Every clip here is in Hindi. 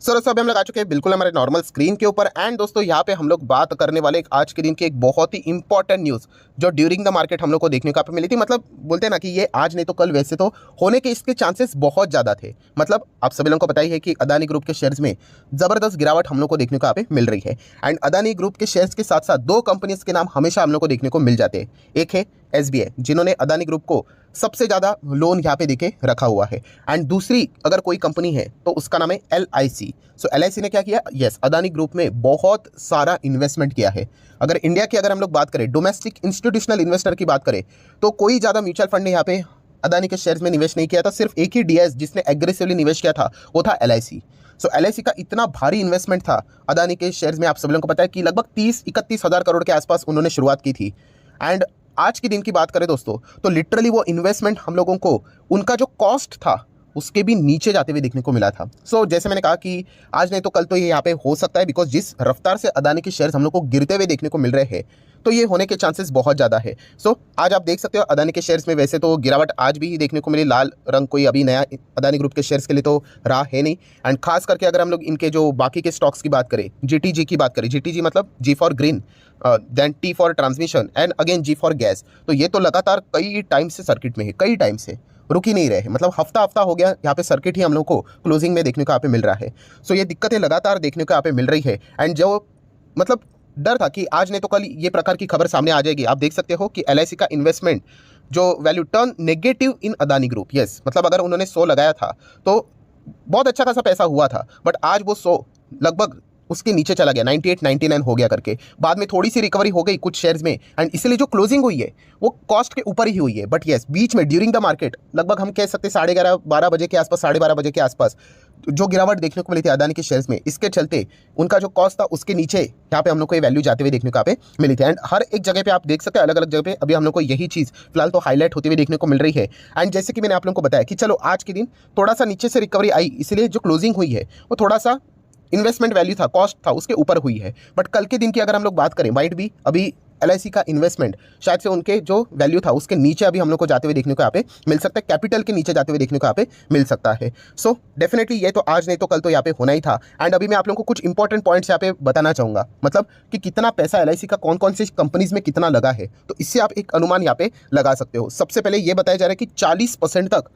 सर दोस्तों अभी हम लोग आ चुके हैं बिल्कुल हमारे नॉर्मल स्क्रीन के ऊपर। एंड दोस्तों यहाँ पे हम लोग बात करने वाले आज के दिन की एक बहुत ही इंपॉर्टेंट न्यूज़ जो ड्यूरिंग द मार्केट हम लोग को देखने को यहाँ पे मिली थी। मतलब बोलते हैं ना कि ये आज नहीं तो कल वैसे तो होने के इसके चांसेस बहुत ज़्यादा थे। मतलब आप सभी लोगों को पता ही है कि अदानी ग्रुप के शेयर्स में ज़बरदस्त गिरावट हम लोग को देखने को यहाँ पे मिल रही है। एंड अदानी ग्रुप के शेयर्स के साथ साथ दो कंपनीज के नाम हमेशा हम लोग को देखने को मिल जाते हैं। एक है SBI जिन्होंने अदानी ग्रुप को सबसे ज़्यादा लोन यहाँ पे देके रखा हुआ है। एंड दूसरी अगर कोई कंपनी है तो उसका नाम है LIC। सो LIC ने क्या किया, यस अदानी ग्रुप में बहुत सारा इन्वेस्टमेंट किया है। अगर इंडिया की अगर हम लोग बात करें, डोमेस्टिक इंस्टीट्यूशनल इन्वेस्टर की बात करें, तो कोई ज़्यादा म्यूचुअल फंड ने यहाँ पे अदानी के शेयर्स में निवेश नहीं किया था। सिर्फ एक ही DIS जिसने एग्रेसिवली निवेश किया था वो था LIC। सो LIC का इतना भारी इन्वेस्टमेंट था अदानी के शेयर्स में, आप सभी लोगों को पता है कि लगभग 30-31 हज़ार करोड़ के आसपास उन्होंने शुरुआत की थी। एंड आज के दिन की बात करें दोस्तों तो लिटरली वो इन्वेस्टमेंट हम लोगों को उनका जो कॉस्ट था उसके भी नीचे जाते हुए देखने को मिला था। सो जैसे मैंने कहा कि आज नहीं तो कल तो ये यहाँ पे हो सकता है, बिकॉज जिस रफ्तार से अदानी के शेयर्स हम लोग को गिरते हुए देखने को मिल रहे हैं तो ये होने के चांसेस बहुत ज़्यादा है। सो आज आप देख सकते हो अदानी के शेयर्स में वैसे तो गिरावट आज भी देखने को मिली। लाल रंग कोई अभी नया अदानी ग्रुप के शेयर्स के लिए तो रहा है नहीं। एंड खास करके अगर हम लोग इनके जो बाकी के स्टॉक्स की बात करें, GTG की बात करें, GTG मतलब G for green, then T for transmission and again G for gas, तो ये तो लगातार कई टाइम से सर्किट में है, कई टाइम से रुक ही नहीं रहे। मतलब हफ्ता हो गया यहाँ पे सर्किट ही हम लोग को क्लोजिंग में देखने को यहाँ पे मिल रहा है। सो ये दिक्कतें लगातार देखने को यहाँ पे मिल रही है। एंड जो मतलब डर था कि आज नहीं तो कल ये प्रकार की खबर सामने आ जाएगी। आप देख सकते हो कि LIC का इन्वेस्टमेंट जो वैल्यू टर्न नेगेटिव इन अदानी ग्रुप, यस मतलब अगर उन्होंने 100 लगाया था तो बहुत अच्छा खासा पैसा हुआ था, बट आज वो 100 लगभग उसके नीचे चला गया, 98-99 हो गया करके। बाद में थोड़ी सी रिकवरी हो गई कुछ शेयर्स में, एंड इसलिए जो क्लोजिंग हुई है वो कॉस्ट के ऊपर ही हुई है। बट यस बीच में ड्यूरिंग द मार्केट लगभग हम कह सकते 11:30-12 बजे के आसपास, 12:30 बजे के आसपास जो गिरावट देखने को मिली थी अदानी के शेयर्स में, इसके चलते उनका जो कॉस्ट था उसके नीचे यहाँ पे हम लोग को ये वैल्यू जाते हुए देखने को यहाँ पे मिली थी। एंड हर एक जगह पे आप देख सकते हैं अलग अलग जगह पे अभी हम लोग को यही चीज़ फिलहाल तो हाईलाइट होती हुई देखने को मिल रही है। एंड जैसे कि मैंने आप लोगों को बताया कि चलो आज के दिन थोड़ा सा नीचे से रिकवरी आई, इसलिए जो क्लोजिंग हुई है वो थोड़ा सा इन्वेस्टमेंट वैल्यू था, कॉस्ट था, उसके ऊपर हुई है। बट कल के दिन की अगर हम लोग बात करें, माइट भी अभी LIC का इन्वेस्टमेंट शायद से उनके जो वैल्यू था उसके नीचे अभी हम लोग को जाते हुए देखने को यहाँ पे मिल सकता है, कैपिटल के नीचे जाते हुए देखने को यहाँ पे मिल सकता है। सो डेफिनेटली ये तो आज नहीं तो कल तो यहाँ पे होना ही था। एंड अभी मैं आप लोगों को कुछ इंपॉर्टेंट पॉइंट्स यहाँ पे बताना चाहूँगा, मतलब कि कितना पैसा LIC का कौन कौन सी कंपनीज में कितना लगा है, तो इससे आप एक अनुमान यहाँ पे लगा सकते हो। सबसे पहले ये बताया जा रहा है कि 40% तक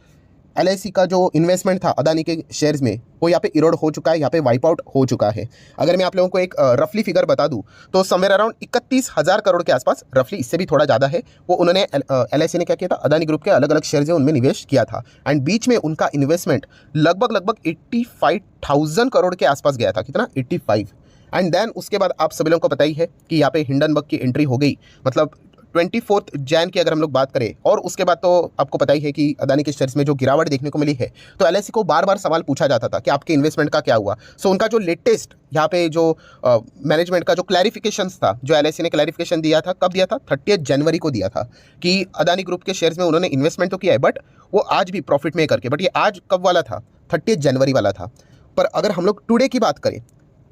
LIC का जो इन्वेस्टमेंट था अदानी के शेयर्स में वो यहाँ पे इरोड हो चुका है, यहाँ पे वाइप आउट हो चुका है। अगर मैं आप लोगों को एक रफली फिगर बता दूं तो समवेयर अराउंड 31,000 करोड़ के आसपास, रफली इससे भी थोड़ा ज़्यादा है, वो उन्होंने LIC ने क्या किया था, अदानी ग्रुप के अलग अलग शेयर्स है उनमें निवेश किया था। एंड बीच में उनका इन्वेस्टमेंट लगभग 85,000 करोड़ के आसपास गया था। कितना? 85। एंड देन उसके बाद आप सभी लोगों को पता ही है कि यहाँ पे हिंडनबर्ग की एंट्री हो गई, मतलब 24 जैन की अगर हम लोग बात करें। और उसके बाद तो आपको पता ही है कि अदानी के शेयर्स में जो गिरावट देखने को मिली है, तो LIC को बार बार सवाल पूछा जाता था कि आपके इन्वेस्टमेंट का क्या हुआ। सो उनका जो लेटेस्ट यहाँ पे जो मैनेजमेंट का जो क्लैरिफिकेशन था, जो LIC ने क्लैरिफिकेशन दिया था, कब दिया था? 30 जनवरी को दिया था कि अदानी ग्रुप के शेयर्स में उन्होंने इन्वेस्टमेंट तो किया है बट वो आज भी प्रॉफिट में करके। बट ये आज कब वाला था? 30 जनवरी वाला था। पर अगर हम लोग टुडे की बात करें,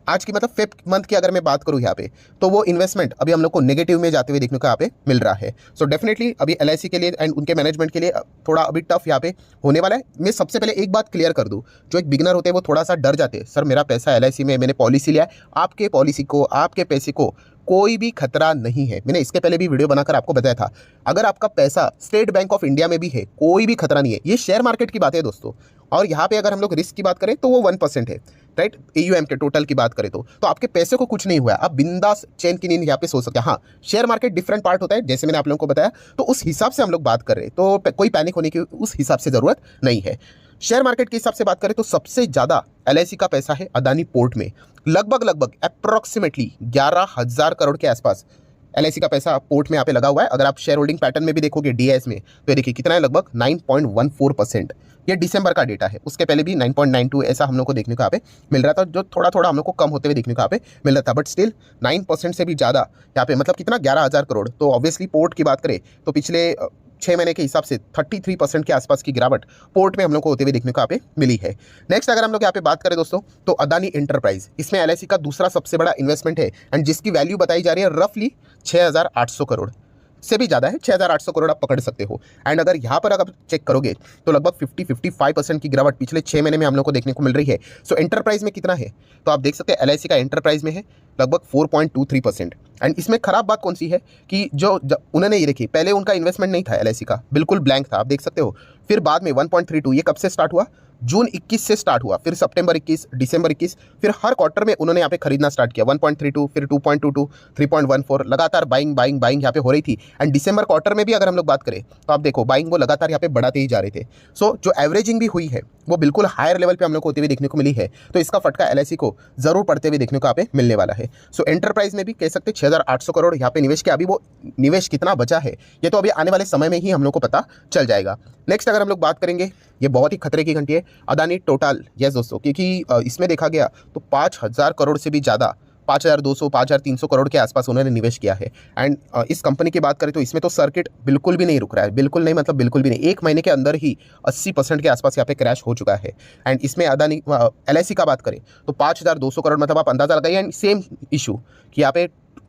आज की मतलब 5th मंथ की अगर मैं बात करूँ यहाँ पे, तो वो इन्वेस्टमेंट अभी हम लोग को नेगेटिव में जाते हुए देखने को यहाँ पे मिल रहा है। सो डेफिनेटली अभी LIC के लिए एंड उनके मैनेजमेंट के लिए थोड़ा अभी टफ यहाँ पे होने वाला है। मैं सबसे पहले एक बात क्लियर कर दूँ, जो एक बिगिनर होते हैं वो थोड़ा सा डर जाते हैं, सर मेरा पैसा LIC में, मैंने पॉलिसी लिया है। आपके पॉलिसी को, आपके पैसे को कोई भी खतरा नहीं है। मैंने इसके पहले भी वीडियो बनाकर आपको बताया था, अगर आपका पैसा स्टेट बैंक ऑफ इंडिया में भी है कोई भी खतरा नहीं है। ये शेयर मार्केट की बात है दोस्तों, और यहाँ पे अगर हम लोग रिस्क की बात करें तो वो 1% है, राइट? AUM के टोटल की बात करें तो आपके पैसे को कुछ नहीं हुआ, आप बिंदास चैन की नींद यहाँ पे सो सकते हैं। हाँ, शेयर मार्केट डिफरेंट पार्ट होता है, जैसे मैंने आप लोगों को बताया, तो उस हिसाब से हम लोग बात कर रहे हैं, तो कोई पैनिक होने की उस हिसाब से ज़रूरत नहीं है। शेयर मार्केट के हिसाब से बात करें तो सबसे ज़्यादा LIC का पैसा है अदानी पोर्ट में, लगभग अप्रॉक्सीमेटली 11,000 करोड़ के आसपास LIC का पैसा पोर्ट में यहाँ पे लगा हुआ है। अगर आप शेयर होल्डिंग पैटर्न में भी देखोगे DIS में, तो ये देखिए कितना है, लगभग 9.14%। ये दिसंबर का डेटा है, उसके पहले भी 9.92 ऐसा हम लोग को देखने को यहाँ पे मिल रहा था, जो थोड़ा थोड़ा हम लोग को कम होते हुए देखने को यहाँ पे मिल रहा था। बट स्टिल 9% से भी ज़्यादा यहाँ पे, मतलब कितना, 11,000 करोड़। तो ऑब्वियसली पोर्ट की बात करें तो पिछले 6 महीने के हिसाब से 33% के आसपास की गिरावट पोर्ट में हम लोग को होते हुए देखने को यहाँ पे मिली है। नेक्स्ट अगर हम लोग यहाँ पे बात करें दोस्तों तो अदानी एंटरप्राइज, इसमें LIC का दूसरा सबसे बड़ा इन्वेस्टमेंट है, एंड जिसकी वैल्यू बताई जा रही है रफली 6,800 करोड़। से भी ज़्यादा है, 6,800 करोड़ आप पकड़ सकते हो। एंड अगर यहाँ पर अगर चेक करोगे तो लगभग 50-55% की गिरावट पिछले 6 महीने में हम लोग को देखने को मिल रही है। सो एंटरप्राइज में कितना है तो आप देख सकते हैं LIC का एंटरप्राइज में है लगभग 4.23%। एंड इसमें खराब बात कौन सी है कि जो उन्होंने ये देखी, पहले उनका इन्वेस्टमेंट नहीं था LIC का, बिल्कुल ब्लैंक था, आप देख सकते हो। फिर बाद में 1.32, ये कब से स्टार्ट हुआ, जून 21 से स्टार्ट हुआ, फिर सितंबर 21, दिसंबर 21, फिर हर क्वार्टर में उन्होंने यहाँ पे खरीदना स्टार्ट किया। 1.32, फिर 2.22, 3.14, लगातार बाइंग बाइंग बाइंग यहाँ पे हो रही थी। एंड दिसंबर क्वार्टर में भी अगर हम लोग बात करें तो आप देखो बाइंग वो लगातार यहाँ पे बढ़ाते ही जा रहे थे। सो जो एवरेजिंग भी हुई है वो बिल्कुल हायर लेवल पे हम लोग को होते हुए देखने को मिली है। तो इसका फटका LIC को जरूर पड़ते हुए देखने को यहाँ पे मिलने वाला है। सो एंटरप्राइज में भी कह सकते 6,800 करोड़ यहाँ पे निवेश किया। अभी वो निवेश कितना बचा है ये तो अभी आने वाले समय में ही हम लोग को पता चल जाएगा। नेक्स्ट अगर हम लोग बात करेंगे, ये बहुत ही खतरे की घंटी है, अदानी टोटल। यस दोस्तों, क्योंकि इसमें देखा गया तो 5,000 करोड़ से भी ज़्यादा, 5,200 5,300 करोड़ के आसपास उन्होंने निवेश किया है। एंड इस कंपनी की बात करें तो इसमें तो सर्किट बिल्कुल भी नहीं रुक रहा है, बिल्कुल नहीं, मतलब बिल्कुल भी नहीं। एक महीने के अंदर ही 80% के आसपास यहाँ पे क्रैश हो चुका है। एंड इसमें अदानी LIC का बात करें तो 5,200 करोड़, मतलब आप अंदाजा लगाइए। एंड सेम इशू कि यहाँ पे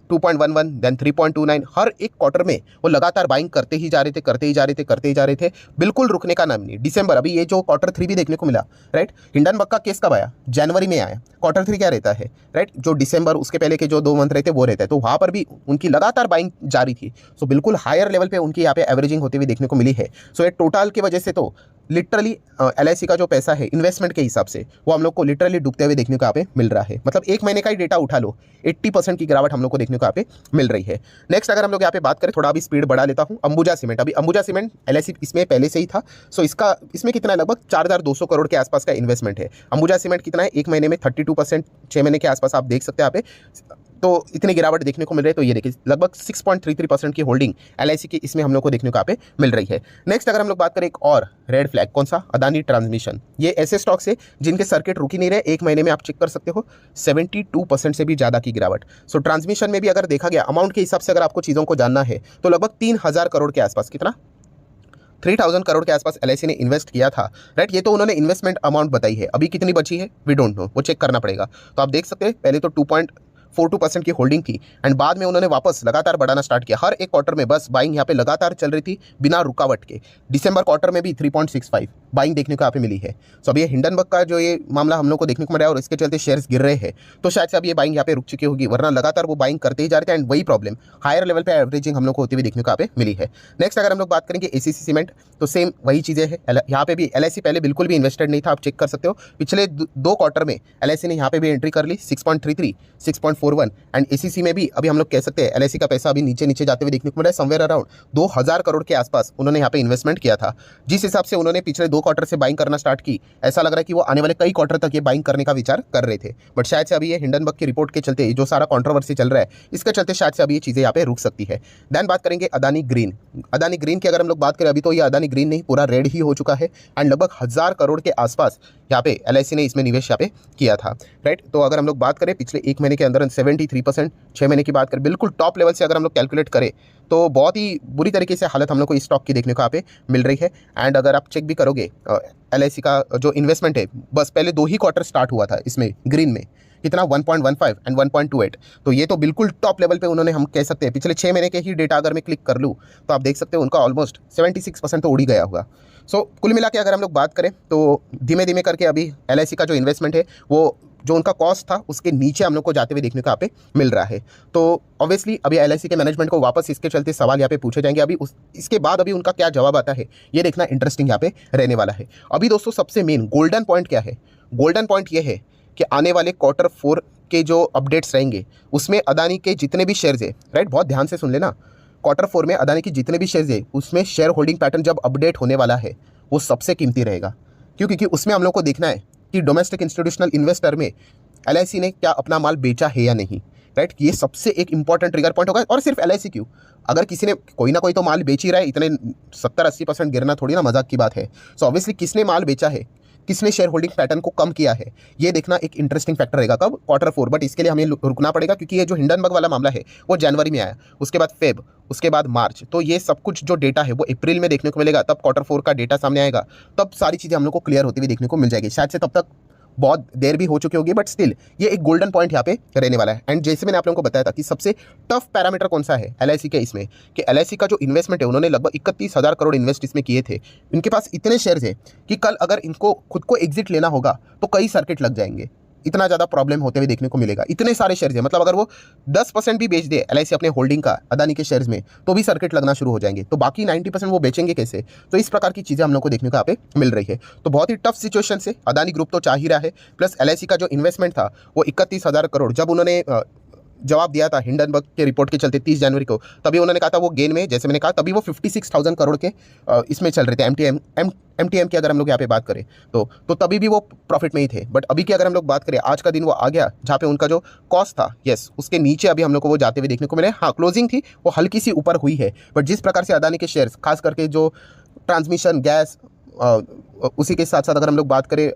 2.11 देन 3.29, हर एक क्वार्टर में वो लगातार बाइंग करते ही जा रहे थे, बिल्कुल रुकने का नाम नहीं। दिसंबर, अभी ये जो Q3 भी देखने को मिला, राइट। हिंडनबर्ग का केस कब आया, जनवरी में आया। Q3 क्या रहता है, राइट, जो दिसंबर उसके पहले के जो 2 मंथ रहते वो रहता है, तो वहाँ पर भी उनकी लगातार बाइंग जारी थी। सो बिल्कुल हायर लेवल पे उनकी यहाँ पे एवरेजिंग होते हुए देखने को मिली है। सो ये टोटल की वजह से तो लिटरली LIC का जो पैसा है इन्वेस्टमेंट के हिसाब से वो हम लोग को लिटरली डूबते हुए देखने को यहाँ पे मिल रहा है। मतलब एक महीने का ही डेटा उठा लो, 80% की गिरावट हम लोग को देखने को यहाँ पे मिल रही है। नेक्स्ट अगर हम लोग यहाँ पे बात करें, थोड़ा अभी स्पीड बढ़ा लेता हूँ, अंबुजा सीमेंट। अभी अंबुजा सीमेंट LIC इसमें पहले से ही था। सो इसमें कितना है, लगभग 4,200 करोड़ के आसपास का इन्वेस्टमेंट है। अंबुजा सीमेंट कितना है, एक महीने में 32%, 6 महीने के आसपास आप देख सकते हैं यहाँ पे। तो इतनी गिरावट देखने को मिल रही है। तो ये देखिए लगभग 6.33% की होल्डिंग LIC की इसमें हम लोग को देखने को यहाँ पे मिल रही है। नेक्स्ट अगर हम लोग बात करें एक और रेड फ्लैग, कौन सा, अदानी ट्रांसमिशन। ये ऐसे स्टॉक्स है जिनके सर्किट रुक ही नहीं रहे, एक महीने में आप चेक कर सकते हो 72% से भी ज़्यादा की गिरावट। सो ट्रांसमिशन में भी अगर देखा गया अमाउंट के हिसाब से अगर आपको चीज़ों को जानना है तो लगभग 3,000 करोड़ के आसपास, कितना, 3,000 करोड़ के आसपास LIC ने इन्वेस्ट किया था, राइट। ये तो उन्होंने इन्वेस्टमेंट अमाउंट बताई है, अभी कितनी बची है वी डोंट नो, वो चेक करना पड़ेगा। तो आप देख सकते हैं पहले तो 2.42% की होल्डिंग थी एंड बाद में उन्होंने वापस लगातार बढ़ाना स्टार्ट किया। हर एक क्वार्टर में बस बाइंग यहाँ पे लगातार चल रही थी बिना रुकावट के। दिसंबर क्वार्टर में भी 3.65 बाइंग देखने को यहाँ पे मिली है। सो अब ये हिंडनबर्ग का जो ये मामला हम लोग को देखने को मिला है और इसके चलते शेयर्स गिर रहे हैं, तो शायद से अब ये बाइंग यहाँ पे रुक चुकी होगी, वरना लगातार वो बाइंग करते ही जा रहे थे। एंड वही प्रॉब्लम हायर लेवल पे एवरेजिंग हम लोग को होती हुई देखने को यहाँ पे मिली है। नेक्स्ट अगर हम लोग बात करेंगे ACC सीमेंट, तो सेम वही चीज़ें हैं। यहाँ पे भी LIC पहले बिल्कुल भी इन्वेस्टेड नहीं था, आप चेक कर सकते हो। पिछले 2 क्वार्टर में LIC ने यहाँ पे भी एंट्री कर ली, 6.33, 6.41। एंड ACC में भी अभी हम लोग कह सकते हैं LIC का पैसा अभी नीचे नीचे जाते हुए देखने को मिला है। समवेयर अराउंड 2,000 करोड़ के आसपास उन्होंने यहाँ पे इन्वेस्टमेंट किया था। जिस हिसाब से उन्होंने पिछले 2 क्वार्टर से बाइंग करना स्टार्ट की, ऐसा लग रहा है कि वो आने वाले कई क्वार्टर तक ये बाइंग करने का विचार कर रहे थे। बट शायद से अभी ये हिंडनबर्ग की रिपोर्ट के चलते जो सारा कंट्रोवर्सी चल रहा है, इसके चलते शायद से अभी ये चीज़ें यहाँ पे रुक सकती है। देन बात करेंगे अदानी ग्रीन। अदानी ग्रीन की अगर हम लोग बात करें, अभी तो ये अदानी ग्रीन नहीं, पूरा रेड ही हो चुका है। एंड लगभग 1,000 करोड़ के आसपास यहाँ पे LIC ने इसमें निवेश यहाँ पे किया था, राइट। तो अगर हम लोग बात करें पिछले एक महीने के अंदर 73%, 6 महीने की बात करें, बिल्कुल टॉप लेवल से अगर हम लोग कैलकुलेट करें तो बहुत ही बुरी तरीके से हालत हम लोग को इस स्टॉक की देखने को यहाँ पे मिल रही है। एंड अगर आप चेक भी करोगे LIC का जो इन्वेस्टमेंट है, बस पहले 2 ही क्वार्टर स्टार्ट हुआ था इसमें ग्रीन में, कितना 1.15 एंड 1.28। तो ये तो बिल्कुल टॉप लेवल पे उन्होंने, हम कह सकते हैं पिछले 6 महीने के ही डेटा अगर मैं क्लिक कर लूँ तो आप देख सकते हो उनका ऑलमोस्ट 76% तो उड़ ही गया होगा। सो कुल मिला के अगर हम लोग बात करें तो धीमे धीमे करके अभी LIC का जो इन्वेस्टमेंट है वो जो उनका कॉस्ट था उसके नीचे हम लोग को जाते हुए देखने को यहाँ पे मिल रहा है। तो ऑब्वियसली अभी LIC के मैनेजमेंट को वापस इसके चलते सवाल यहाँ पे पूछे जाएंगे। अभी इसके बाद अभी उनका क्या जवाब आता है ये देखना इंटरेस्टिंग यहाँ पे रहने वाला है। अभी दोस्तों सबसे मेन गोल्डन पॉइंट क्या है, गोल्डन पॉइंट ये है कि आने वाले Q4 के जो अपडेट्स रहेंगे उसमें अदानी के जितने भी शेयर्स है, राइट, बहुत ध्यान से सुन लेना, Q4 में अदानी की जितने भी शेयर्स है उसमें शेयर होल्डिंग पैटर्न जब अपडेट होने वाला है वो सबसे कीमती रहेगा। क्यों? क्योंकि उसमें हम लोग को देखना है कि डोमेस्टिक इंस्टीट्यूशनल इन्वेस्टर में LIC ने क्या अपना माल बेचा है या नहीं, राइट। ये सबसे एक इंपॉर्टेंट ट्रिगर पॉइंट होगा। और सिर्फ LIC क्यों, अगर किसी ने कोई ना कोई तो माल बेच ही रहा है, इतने 70-80% गिरना थोड़ी ना मजाक की बात है। सो ऑब्वियसली किसने माल बेचा है, किसने शेयर होल्डिंग पैटर्न को कम किया है, ये देखना एक इंटरेस्टिंग फैक्टर रहेगा कब, Q4। बट इसके लिए हमें रुकना पड़ेगा क्योंकि ये जो हिंडनबर्ग वाला मामला है वो जनवरी में आया, उसके बाद फेब, उसके बाद मार्च। तो ये सब कुछ जो डेटा है वो अप्रैल में देखने को मिलेगा, तब Q4 का डेटा सामने आएगा, तब सारी चीज़ें हम लोग को क्लियर होती हुई देखने को मिल जाएगी। शायद से तब तक बहुत देर भी हो चुकी होगी, बट स्टिल ये एक गोल्डन पॉइंट यहाँ पे रहने वाला है। एंड जैसे मैंने आप लोगों को बताया था कि सबसे टफ पैरामीटर कौन सा है एलआईसी के इसमें, कि एलआईसी का जो इन्वेस्टमेंट है, उन्होंने लगभग 31,000 करोड़ इन्वेस्ट इसमें किए थे। इनके पास इतने शेयर्स हैं कि कल अगर इनको खुद को एग्जिट लेना होगा तो कई सर्किट लग जाएंगे, इतना ज़्यादा प्रॉब्लम होते हुए देखने को मिलेगा। इतने सारे शेयर्स हैं, मतलब अगर वो 10% भी बेच दे एलआईसी अपने होल्डिंग का अदानी के शेयर्स में, तो भी सर्किट लगना शुरू हो जाएंगे। तो बाकी 90% वो बेचेंगे कैसे? तो इस प्रकार की चीज़ें हम लोग को देखने को यहाँ पे मिल रही है। तो बहुत ही टफ सिचुएशन से अदानी ग्रुप तो चाह ही रहा है, प्लस एलआईसी का जो इन्वेस्टमेंट था वो 31,000 करोड़, जब उन्होंने जवाब दिया था हिंडनबर्ग के रिपोर्ट के चलते 30 जनवरी को, तभी उन्होंने कहा था वो गेन में, जैसे मैंने कहा, तभी वो 56,000 करोड़ के इसमें चल रहे थे। एमटीएम की अगर हम लोग यहाँ पे बात करें तो तभी भी वो प्रॉफिट में ही थे। बट अभी की अगर हम लोग बात करें, आज का दिन वो आ गया जहाँ पे उनका जो कॉस्ट था, यस, उसके नीचे अभी हम लोग को वो जाते हुए देखने को मिले। हाँ, क्लोजिंग थी वो हल्की सी ऊपर हुई है, बट जिस प्रकार से अदानी के शेयर्स, खास करके जो ट्रांसमिशन गैस, उसी के साथ साथ अगर हम लोग बात करें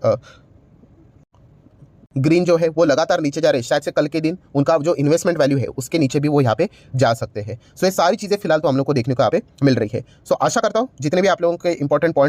ग्रीन जो है, वो लगातार नीचे जा रहे हैं। शायद से कल के दिन उनका जो इन्वेस्टमेंट वैल्यू है उसके नीचे भी वो यहाँ पे जा सकते हैं। सो ये सारी चीज़ें फिलहाल तो हम लोग को देखने को यहाँ पे मिल रही है। सो आशा करता हूँ जितने भी आप लोगों के इंपॉर्टेंट पॉइंट